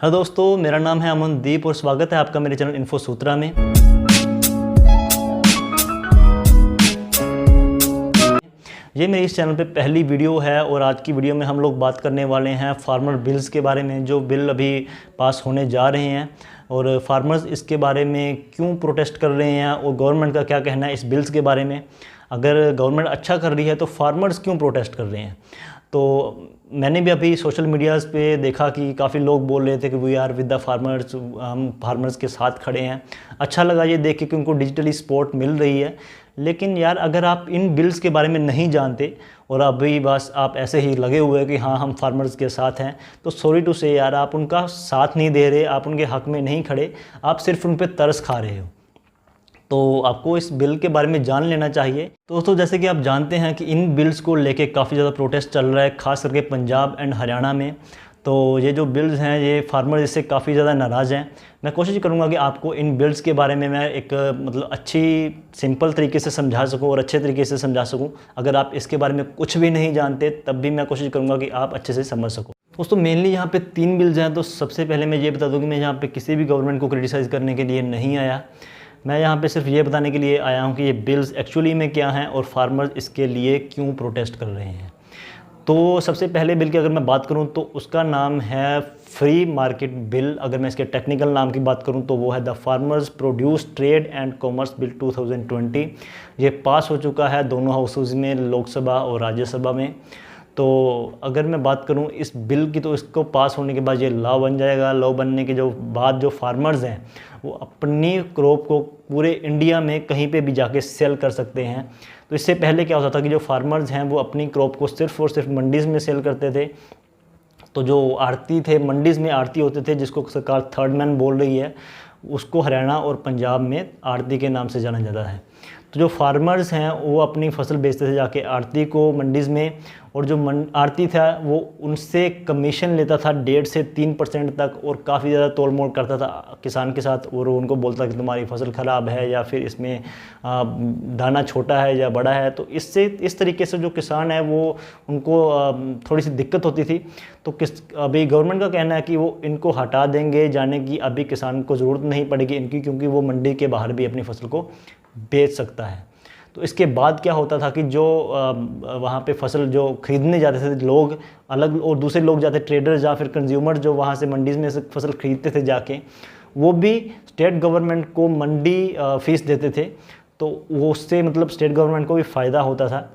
Hello दोस्तों, मेरा नाम है अमनदीप और स्वागत है आपका मेरे चैनल इन्फो सूत्रा में। ये मेरी इस चैनल पे पहली वीडियो है और आज की वीडियो में हम लोग बात करने वाले हैं फार्मर बिल्स के बारे में, जो बिल अभी पास होने जा रहे हैं और फार्मर्स इसके बारे में क्यों प्रोटेस्ट कर रहे हैं और गवर्नमेंट का क्या कहना है इस बिल्स के बारे में। अगर गवर्नमेंट अच्छा कर रही है तो फार्मर्स क्यों प्रोटेस्ट कर रहे हैं। तो मैंने भी अभी सोशल मीडियाज़ पे देखा कि काफ़ी लोग बोल रहे थे कि we are with the farmers, हम फार्मर्स के साथ खड़े हैं। अच्छा लगा ये देख के कि उनको डिजिटली सपोर्ट मिल रही है। लेकिन यार, अगर आप इन बिल्स के बारे में नहीं जानते और अभी बस आप ऐसे ही लगे हुए हैं कि हाँ हम फार्मर्स के साथ हैं, तो सॉरी टू से यार, आप उनका साथ नहीं दे रहे, आप उनके हक़ में नहीं खड़े, आप सिर्फ उन पर तरस खा रहे हो। तो आपको इस बिल के बारे में जान लेना चाहिए। दोस्तों, जैसे कि आप जानते हैं कि इन बिल्स को लेके काफ़ी ज़्यादा प्रोटेस्ट चल रहा है, ख़ास करके पंजाब एंड हरियाणा में। तो ये जो बिल्स हैं, ये फार्मर इससे काफ़ी ज़्यादा नाराज़ हैं। मैं कोशिश करूंगा कि आपको इन बिल्स के बारे में मैं एक अच्छी सिंपल तरीके से समझा सकूं और अच्छे तरीके से समझा सकूं। अगर आप इसके बारे में कुछ भी नहीं जानते तब भी मैं कोशिश करूंगा कि आप अच्छे से समझ सको। दोस्तों, मेनली यहाँ पे 3 बिल्स हैं। तो सबसे पहले मैं ये बता दूँ कि मैं यहाँ पे किसी भी गवर्नमेंट को क्रिटिसाइज़ करने के लिए नहीं आया। मैं यहाँ पे सिर्फ ये बताने के लिए आया हूँ कि ये बिल्स एक्चुअली में क्या हैं और फार्मर्स इसके लिए क्यों प्रोटेस्ट कर रहे हैं। तो सबसे पहले बिल की अगर मैं बात करूँ तो उसका नाम है फ्री मार्केट बिल। अगर मैं इसके टेक्निकल नाम की बात करूँ तो वो है the farmers produce trade and commerce bill 2020। ये पास हो चुका है दोनों हाउसेज में, लोकसभा और राज्यसभा में। तो अगर मैं बात करूं इस बिल की, तो इसको पास होने के बाद ये लॉ बन जाएगा। लॉ बनने के बाद जो फार्मर्स हैं वो अपनी क्रॉप को पूरे इंडिया में कहीं पे भी जाके सेल कर सकते हैं। तो इससे पहले क्या होता था कि जो फार्मर्स हैं वो अपनी क्रॉप को सिर्फ और सिर्फ मंडीज़ में सेल करते थे। तो जो आड़ती थे, मंडीज़ में आड़ती होते थे, जिसको सरकार थर्ड मैन बोल रही है, उसको हरियाणा और पंजाब में आड़ती के नाम से जाना जाता है। तो जो फार्मर्स हैं वो अपनी फसल बेचते थे जाके आड़ती को मंडीज़ में, और जो आड़ती था वो उनसे कमीशन लेता था 1.5 से 3% तक और काफ़ी ज़्यादा तोल मोल करता था किसान के साथ। और उनको बोलता कि तुम्हारी फसल ख़राब है या फिर इसमें दाना छोटा है या बड़ा है। तो इससे इस तरीके से जो किसान है वो उनको थोड़ी सी दिक्कत होती थी। तो अभी गवर्नमेंट का कहना है कि वो इनको हटा देंगे जाने की, अभी किसान को ज़रूरत नहीं पड़ेगी इनकी, क्योंकि वो मंडी के बाहर भी अपनी फसल को बेच सकता है। तो इसके बाद क्या होता था कि जो वहाँ पे फसल जो ख़रीदने जाते थे लोग अलग, और दूसरे लोग जाते ट्रेडर्स या फिर कंज्यूमर जो वहाँ से मंडीज़ में से फसल ख़रीदते थे जाके, वो भी स्टेट गवर्नमेंट को मंडी फ़ीस देते थे। तो वो उससे स्टेट गवर्नमेंट को भी फ़ायदा होता था।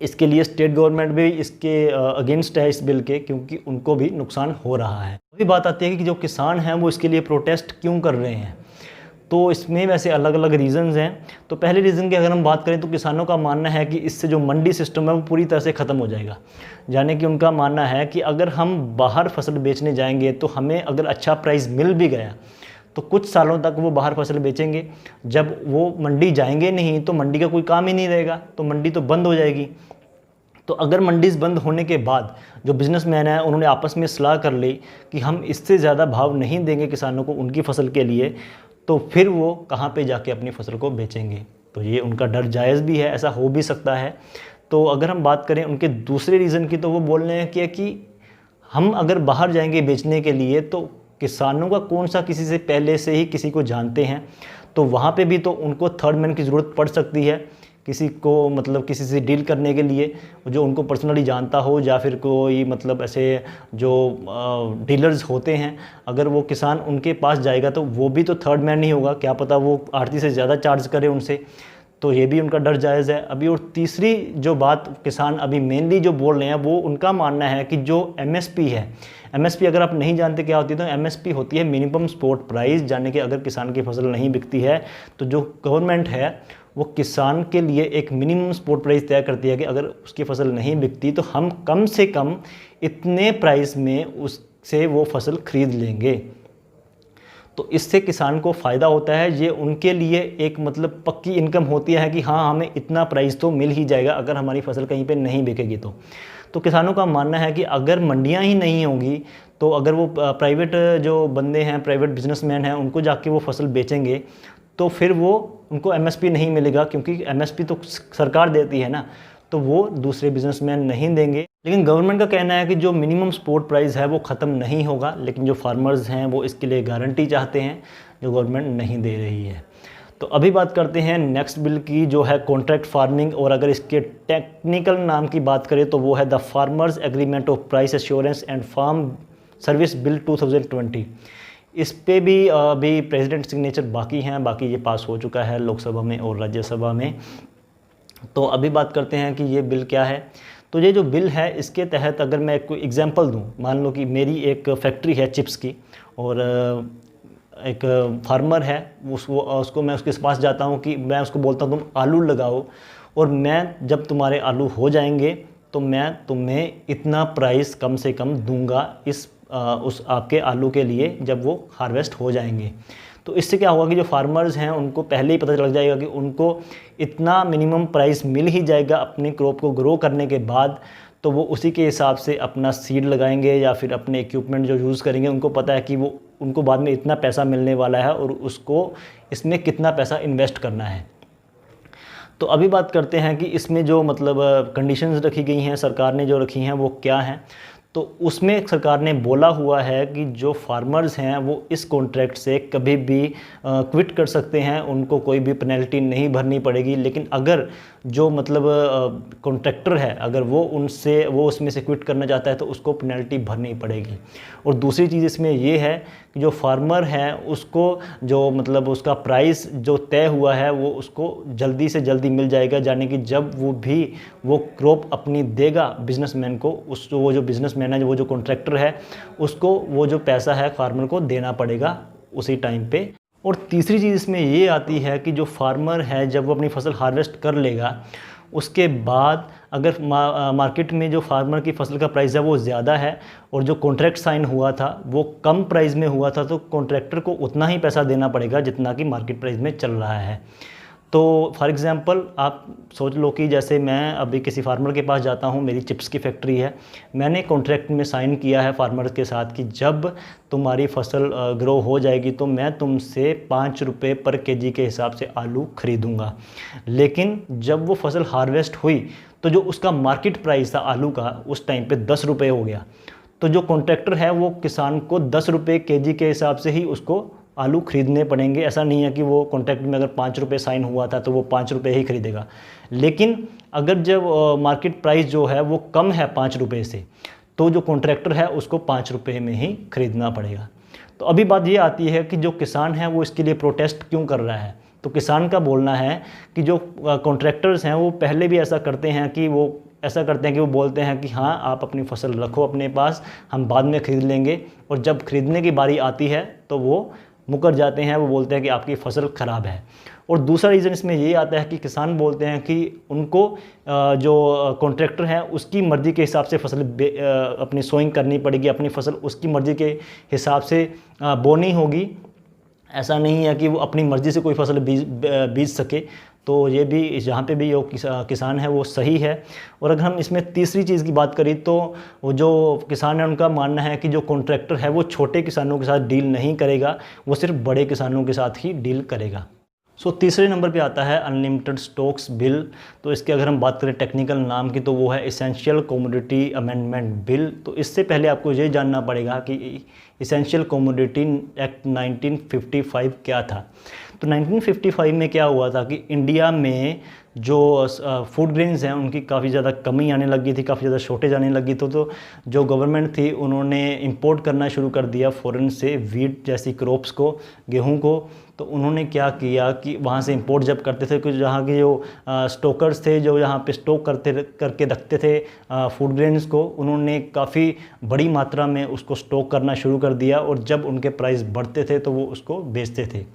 इसके लिए स्टेट गवर्नमेंट भी इसके अगेंस्ट है इस बिल के, क्योंकि उनको भी नुकसान हो रहा है। अभी बात आती है कि जो किसान हैं वो इसके लिए प्रोटेस्ट क्यों कर रहे हैं। तो इसमें वैसे अलग अलग रीज़न्स हैं। तो पहले रीज़न की अगर हम बात करें तो किसानों का मानना है कि इससे जो मंडी सिस्टम है वो पूरी तरह से ख़त्म हो जाएगा। यानी कि उनका मानना है कि अगर हम बाहर फसल बेचने जाएंगे तो हमें अगर अच्छा प्राइस मिल भी गया तो कुछ सालों तक वो बाहर फसल बेचेंगे। जब वो मंडी जाएंगे नहीं तो मंडी का कोई काम ही नहीं रहेगा, तो मंडी तो बंद हो जाएगी। तो अगर मंडीज़ बंद होने के बाद जो बिज़नेसमैन है उन्होंने आपस में सलाह कर ली कि हम इससे ज़्यादा भाव नहीं देंगे किसानों को उनकी फसल के लिए, तो फिर वो कहाँ पे जाके अपनी फसल को बेचेंगे। तो ये उनका डर जायज़ भी है, ऐसा हो भी सकता है। तो अगर हम बात करें उनके दूसरे रीज़न की, तो वो बोल रहे हैं कि हम अगर बाहर जाएंगे बेचने के लिए तो किसानों का कौन सा किसी से पहले से ही किसी को जानते हैं, तो वहाँ पे भी तो उनको थर्ड मैन की ज़रूरत पड़ सकती है, किसी को किसी से डील करने के लिए जो उनको पर्सनली जानता हो, या फिर कोई ऐसे जो डीलर्स होते हैं, अगर वो किसान उनके पास जाएगा तो वो भी तो थर्ड मैन नहीं होगा, क्या पता वो आड़ती से ज़्यादा चार्ज करे उनसे। तो ये भी उनका डर जायज़ है अभी। और तीसरी जो बात किसान अभी मेनली जो बोल रहे हैं, वो उनका मानना है कि जो MSP है, MSP अगर आप नहीं जानते क्या होती है तो MSP होती है मिनिमम सपोर्ट प्राइस। यानी कि अगर किसान की फसल नहीं बिकती है तो जो गवर्नमेंट है वो किसान के लिए एक मिनिमम सपोर्ट प्राइस तय करती है कि अगर उसकी फसल नहीं बिकती तो हम कम से कम इतने प्राइस में उससे वो फसल खरीद लेंगे। तो इससे किसान को फ़ायदा होता है। ये उनके लिए एक पक्की इनकम होती है कि हाँ हमें इतना प्राइस तो मिल ही जाएगा अगर हमारी फसल कहीं पे नहीं बिकेगी। तो किसानों का मानना है कि अगर मंडियां ही नहीं होंगी तो अगर वो प्राइवेट जो बंदे हैं, प्राइवेट बिजनेसमैन हैं, उनको जाके वो फसल बेचेंगे तो फिर वो उनको MSP नहीं मिलेगा, क्योंकि MSP तो सरकार देती है ना। तो वो दूसरे बिजनेसमैन नहीं देंगे। लेकिन गवर्नमेंट का कहना है कि जो मिनिमम सपोर्ट प्राइस है वो ख़त्म नहीं होगा, लेकिन जो फार्मर्स हैं वो इसके लिए गारंटी चाहते हैं जो गवर्नमेंट नहीं दे रही है। तो अभी बात करते हैं नेक्स्ट बिल की, जो है कॉन्ट्रैक्ट फार्मिंग, और अगर इसके टेक्निकल नाम की बात करें तो वो है the farmers agreement of price assurance and farm service bill 2020। इस पे भी अभी प्रेसिडेंट सिग्नेचर बाकी हैं, बाकी ये पास हो चुका है लोकसभा में और राज्यसभा में। तो अभी बात करते हैं कि ये बिल क्या है। तो ये जो बिल है इसके तहत अगर मैं कोई एग्जांपल दूं, मान लो कि मेरी एक फैक्ट्री है चिप्स की, और एक फार्मर है, उसको मैं उसके पास जाता हूँ कि मैं उसको बोलता हूँ तुम आलू लगाओ, और मैं जब तुम्हारे आलू हो जाएंगे तो मैं तुम्हें इतना प्राइस कम से कम दूंगा उस आपके आलू के लिए जब वो हार्वेस्ट हो जाएंगे। तो इससे क्या होगा कि जो फार्मर्स हैं उनको पहले ही पता लग जाएगा कि उनको इतना मिनिमम प्राइस मिल ही जाएगा अपनी क्रॉप को ग्रो करने के बाद, तो वो उसी के हिसाब से अपना सीड लगाएंगे या फिर अपने इक्विपमेंट जो यूज़ करेंगे, उनको पता है कि वो उनको बाद में इतना पैसा मिलने वाला है और उसको इसमें कितना पैसा इन्वेस्ट करना है। तो अभी बात करते हैं कि इसमें जो मतलब कंडीशंस रखी गई हैं, सरकार ने जो रखी हैं वो क्या हैं। तो उसमें सरकार ने बोला हुआ है कि जो फार्मर्स हैं वो इस कॉन्ट्रैक्ट से कभी भी क्विट कर सकते हैं, उनको कोई भी पेनल्टी नहीं भरनी पड़ेगी। लेकिन अगर जो मतलब कॉन्ट्रैक्टर है अगर वो उसमें से क्विट करना चाहता है तो उसको पेनल्टी भरनी पड़ेगी। और दूसरी चीज़ इसमें ये है कि जो फार्मर है उसको जो मतलब उसका प्राइस जो तय हुआ है वो उसको जल्दी से जल्दी मिल जाएगा, यानी कि जब वो क्रॉप अपनी देगा बिजनेसमैन को, वो जो बिजनेसमैन है, वो जो कॉन्ट्रैक्टर है, उसको वो जो पैसा है फार्मर को देना पड़ेगा उसी टाइम पे। और तीसरी चीज़ इसमें ये आती है कि जो फार्मर है जब वो अपनी फसल हार्वेस्ट कर लेगा उसके बाद अगर मार्केट में जो फार्मर की फसल का प्राइस है वो ज़्यादा है और जो कॉन्ट्रैक्ट साइन हुआ था वो कम प्राइस में हुआ था, तो कॉन्ट्रैक्टर को उतना ही पैसा देना पड़ेगा जितना कि मार्केट प्राइस में चल रहा है। तो फॉर एग्ज़ाम्पल आप सोच लो कि जैसे मैं अभी किसी फार्मर के पास जाता हूँ, मेरी चिप्स की फैक्ट्री है, मैंने कॉन्ट्रैक्ट में साइन किया है फार्मर के साथ कि जब तुम्हारी फसल ग्रो हो जाएगी तो मैं तुमसे 5 रुपये पर केजी के हिसाब से आलू खरीदूँगा। लेकिन जब वो फसल हार्वेस्ट हुई तो जो उसका मार्केट प्राइस था आलू का उस टाइम पे 10 रुपये हो गया। तो जो कॉन्ट्रैक्टर है वो किसान को 10 रुपये केजी के हिसाब से ही उसको आलू खरीदने पड़ेंगे। ऐसा नहीं है कि वो कॉन्ट्रैक्ट में अगर 5 रुपये साइन हुआ था तो वो 5 रुपये ही खरीदेगा। लेकिन अगर जब मार्केट प्राइस जो है वो कम है 5 रुपये से, तो जो कॉन्ट्रैक्टर है उसको 5 रुपये में ही खरीदना पड़ेगा। तो अभी बात ये आती है कि जो किसान है वो इसके लिए प्रोटेस्ट क्यों कर रहा है। तो किसान का बोलना है कि जो कॉन्ट्रैक्टर्स हैं वो पहले भी ऐसा करते हैं कि वो बोलते हैं कि हाँ आप अपनी फसल रखो अपने पास, हम बाद में ख़रीद लेंगे, और जब खरीदने की बारी आती है तो वो मुकर जाते हैं, वो बोलते हैं कि आपकी फसल ख़राब है। और दूसरा रीज़न इसमें ये आता है कि किसान बोलते हैं कि उनको जो कॉन्ट्रैक्टर है उसकी मर्ज़ी के हिसाब से फसल अपनी सोइंग करनी पड़ेगी, अपनी फसल उसकी मर्ज़ी के हिसाब से बोनी होगी। ऐसा नहीं है कि वो अपनी मर्ज़ी से कोई फसल बीज सके। तो ये भी जहाँ पे भी वो किसान है वो सही है। और अगर हम इसमें तीसरी चीज़ की बात करें तो वो जो किसान है उनका मानना है कि जो कॉन्ट्रैक्टर है वो छोटे किसानों के साथ डील नहीं करेगा, वो सिर्फ बड़े किसानों के साथ ही डील करेगा। तीसरे नंबर पे आता है अनलिमिटेड स्टॉक्स बिल। तो इसके अगर हम बात करें टेक्निकल नाम की तो वो है एसेंशियल कमोडिटी अमेंडमेंट बिल। तो इससे पहले आपको ये जानना पड़ेगा कि एसेंशियल कमोडिटी एक्ट 1955 क्या था। तो 1955 में क्या हुआ था कि इंडिया में जो फूड ग्रेन्स हैं उनकी काफ़ी ज़्यादा कमी आने लगी थी, काफ़ी ज़्यादा शॉर्टेज आने लगी। तो जो गवर्नमेंट थी उन्होंने इंपोर्ट करना शुरू कर दिया फ़ॉरेन से वीट जैसी क्रॉप्स को, गेहूं को। तो उन्होंने क्या किया कि वहाँ से इंपोर्ट जब करते थे, कुछ जहाँ के जो स्टोकर्स थे जो यहाँ पे स्टॉक करके रखते थे फूड ग्रेन्स को, उन्होंने काफ़ी बड़ी मात्रा में उसको स्टॉक करना शुरू कर दिया, और जब उनके प्राइस बढ़ते थे तो वो उसको बेचते थे।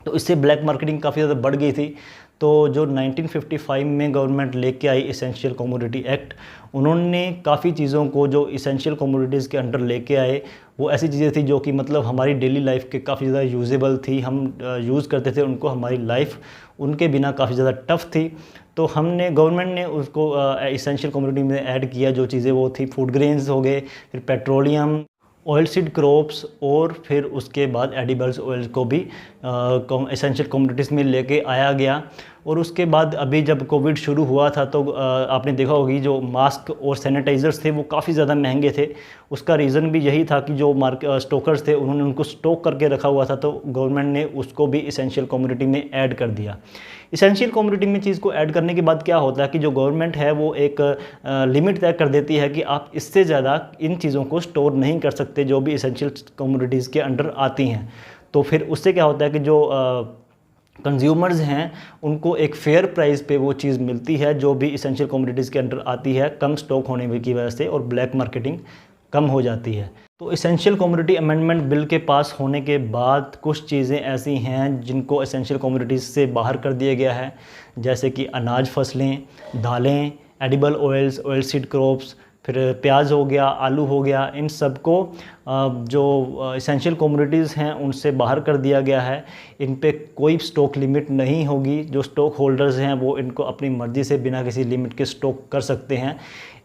तो इससे ब्लैक मार्केटिंग काफ़ी ज़्यादा बढ़ गई थी। तो जो 1955 में गवर्नमेंट लेके आई एसेंशियल कमोडिटी एक्ट, उन्होंने काफ़ी चीज़ों को जो एसेंशियल कमोडिटीज़ के अंडर लेके आए वो ऐसी चीज़ें थी जो कि मतलब हमारी डेली लाइफ के काफ़ी ज़्यादा यूजेबल थी, हम यूज़ करते थे उनको, हमारी लाइफ उनके बिना काफ़ी ज़्यादा टफ थी। तो गवर्नमेंट ने उसको एसेंशियल कमोडिटी में ऐड किया। जो चीज़ें वो थी फूड ग्रेन्स हो गए, फिर पेट्रोलियम, ऑयल सीड क्रॉप्स, और फिर उसके बाद एडिबल्स ऑयल को भी एसेंशियल कमोडिटीज़ में लेके आया गया। और उसके बाद अभी जब कोविड शुरू हुआ था तो आपने देखा होगी जो मास्क और सैनिटाइज़र्स थे वो काफ़ी ज़्यादा महंगे थे। उसका रीज़न भी यही था कि जो स्टॉकर्स थे उन्होंने उनको स्टॉक करके रखा हुआ था, तो गवर्नमेंट ने उसको भी इसेंशियल कमोडिटी में ऐड कर दिया। इसेंशियल कमोडिटी में चीज़ को ऐड करने के बाद क्या होता है कि जो गवर्नमेंट है वो एक लिमिट तय कर देती है कि आप इससे ज़्यादा इन चीज़ों को स्टोर नहीं कर सकते जो भी इसेंशियल कमोडिटीज़ के अंडर आती हैं। तो फिर उससे क्या होता है कि जो कंज्यूमर्स हैं उनको एक फेयर प्राइस पे वो चीज़ मिलती है जो भी इसेंशियल कमोडिटीज़ के अंडर आती है, कम स्टॉक होने की वजह से, और ब्लैक मार्केटिंग कम हो जाती है। तो इसेंशियल कमोडिटी अमेंडमेंट बिल के पास होने के बाद कुछ चीज़ें ऐसी हैं जिनको इसेंशियल कमोडिटीज़ से बाहर कर दिया गया है, जैसे कि अनाज फसलें, दालें, edible oils, oil seed crops, फिर प्याज हो गया, आलू हो गया, इन सब को जो इसेंशियल कमोडिटीज़ हैं उनसे बाहर कर दिया गया है। इन पे कोई स्टॉक लिमिट नहीं होगी। जो स्टॉक होल्डर्स हैं वो इनको अपनी मर्ज़ी से बिना किसी लिमिट के स्टॉक कर सकते हैं।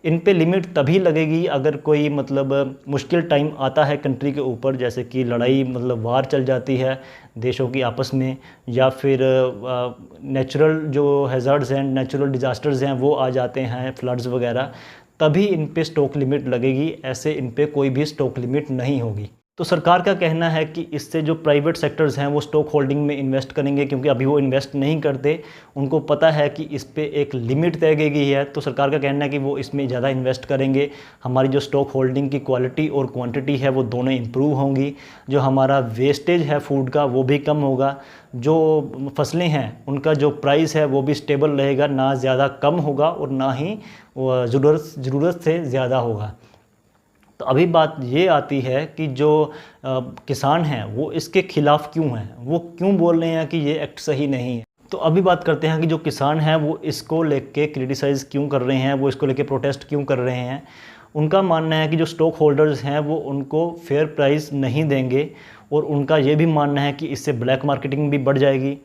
इन पे लिमिट तभी लगेगी अगर कोई मुश्किल टाइम आता है कंट्री के ऊपर, जैसे कि लड़ाई वार चल जाती है देशों की आपस में, या फिर नेचुरल जो हैज़ार्ड्स हैं, नेचुरल डिज़ास्टर्स हैं वो आ जाते हैं, फ्लड्स वगैरह, तभी इन पे स्टॉक लिमिट लगेगी। ऐसे इन पे कोई भी स्टॉक लिमिट नहीं होगी। तो सरकार का कहना है कि इससे जो प्राइवेट सेक्टर्स हैं वो स्टॉक होल्डिंग में इन्वेस्ट करेंगे, क्योंकि अभी वो इन्वेस्ट नहीं करते। उनको पता है कि इस पे एक लिमिट तय की गई है, तो सरकार का कहना है कि वो इसमें ज़्यादा इन्वेस्ट करेंगे। हमारी जो स्टॉक होल्डिंग की क्वालिटी और क्वांटिटी है वो दोनों इंप्रूव होंगी। जो हमारा वेस्टेज है फूड का वो भी कम होगा। जो फसलें हैं उनका जो प्राइस है वो भी स्टेबल रहेगा, ना ज़्यादा कम होगा और ना ही ज़रूरत से ज़्यादा होगा। तो अभी बात ये आती है कि जो किसान हैं वो इसके खिलाफ़ क्यों हैं, वो क्यों बोल रहे हैं कि ये एक्ट सही नहीं है। तो अभी बात करते हैं कि जो किसान हैं वो इसको लेके क्रिटिसाइज़ क्यों कर रहे हैं, वो इसको लेके प्रोटेस्ट क्यों कर रहे हैं। उनका मानना है कि जो स्टॉक होल्डर्स हैं वो उनको फेयर प्राइस नहीं देंगे, और उनका ये भी मानना है कि इससे ब्लैक मार्केटिंग भी बढ़ जाएगी।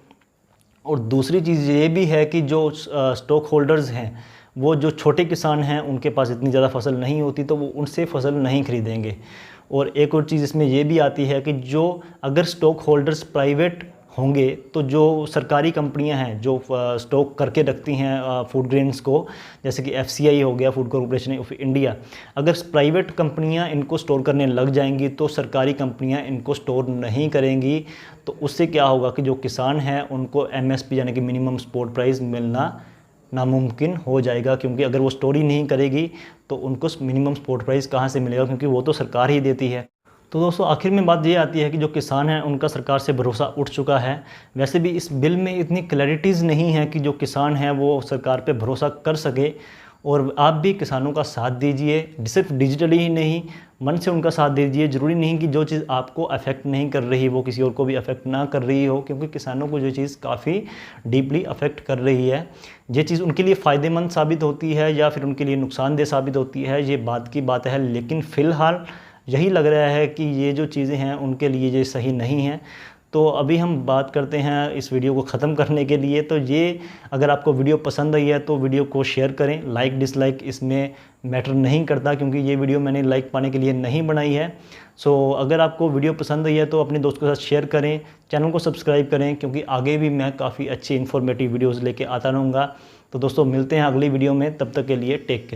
और दूसरी चीज़ ये भी है कि जो स्टॉक होल्डर्स हैं वो जो छोटे किसान हैं उनके पास इतनी ज़्यादा फसल नहीं होती, तो वो उनसे फसल नहीं खरीदेंगे। और एक और चीज़ इसमें ये भी आती है कि जो अगर स्टॉक होल्डर्स प्राइवेट होंगे तो जो सरकारी कंपनियां हैं जो स्टॉक करके रखती हैं फूड ग्रेन्स को, जैसे कि FCI हो गया, फूड कॉर्पोरेशन ऑफ इंडिया, अगर प्राइवेट कंपनियां इनको स्टोर करने लग जाएंगी तो सरकारी कंपनियां इनको स्टोर नहीं करेंगी। तो उससे क्या होगा कि जो किसान हैं उनको MSP यानी कि मिनिमम सपोर्ट प्राइस मिलना नामुमकिन हो जाएगा, क्योंकि अगर वो स्टोर ही नहीं करेगी तो उनको मिनिमम सपोर्ट प्राइस कहाँ से मिलेगा, क्योंकि वो तो सरकार ही देती है। तो दोस्तों आखिर में बात ये आती है कि जो किसान हैं उनका सरकार से भरोसा उठ चुका है। वैसे भी इस बिल में इतनी क्लैरिटीज़ नहीं है कि जो किसान हैं वो सरकार पे भरोसा कर सके, और आप भी किसानों का साथ दीजिए, सिर्फ डिजिटली ही नहीं, मन से उनका साथ दीजिए। ज़रूरी नहीं कि जो चीज़ आपको अफेक्ट नहीं कर रही वो किसी और को भी अफेक्ट ना कर रही हो, क्योंकि किसानों को जो चीज़ काफ़ी डीपली अफेक्ट कर रही है, ये चीज़ उनके लिए फ़ायदेमंद साबित होती है या फिर उनके लिए नुकसानदेह साबित होती है, ये बात की बात है। लेकिन फ़िलहाल यही लग रहा है कि ये जो चीज़ें हैं उनके लिए ये सही नहीं है। तो अभी हम बात करते हैं इस वीडियो को ख़त्म करने के लिए। तो ये अगर आपको वीडियो पसंद आई है तो वीडियो को शेयर करें। लाइक डिसलाइक इसमें मैटर नहीं करता, क्योंकि ये वीडियो मैंने लाइक पाने के लिए नहीं बनाई है। सो अगर आपको वीडियो पसंद आई है तो अपने दोस्तों के साथ शेयर करें, चैनल को सब्सक्राइब करें, क्योंकि आगे भी मैं काफ़ी अच्छी इन्फॉर्मेटिव वीडियोज़ लेके आता रहूँगा। तो दोस्तों मिलते हैं अगली वीडियो में, तब तक के लिए टेक केयर।